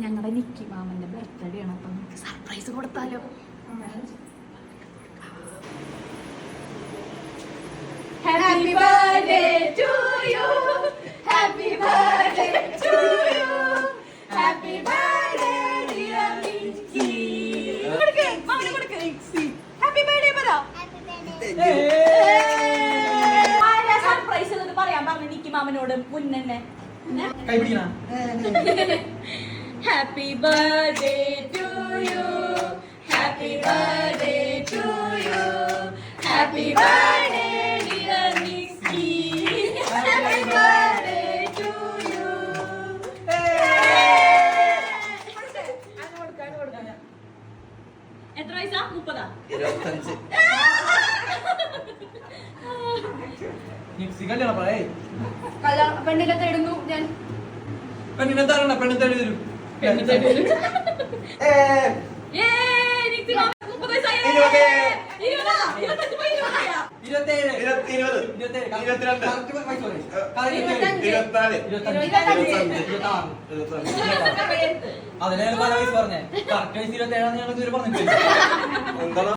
ഞങ്ങളുടെ നിക്കി മാമന്റെ ബർത്ത്ഡേ ആണ്, അപ്പൊ നമുക്ക് സർപ്രൈസ് കൊടുത്താലോ? Happy birthday to you, happy birthday to you, happy birthday dear Nikki. കൊടുക്ക് മാമനെ കൊടുക്ക്. ഹാപ്പി ബർത്ത്ഡേ പറ. ആരാ സർപ്രൈസ് എന്ന് പറയാൻ പറഞ്ഞു നിക്കി മാമനോട് മുന്നേ? Happy birthday to you, happy birthday to you, happy birthday dear Nicky, happy birthday to you. എത്ര വയസ്സാ? 30. 25. പെണ്ണിനെ തേടുന്നു ഞാൻ. പെണ്ണിനെ തരണം, പെണ്ണിനെ തേടി തരും. അതിനെ പല വയസ്സ് പറഞ്ഞേ. കറക്റ്റ് വയസ്സ് 27 ഞങ്ങൾക്ക് പറഞ്ഞിട്ടില്ല.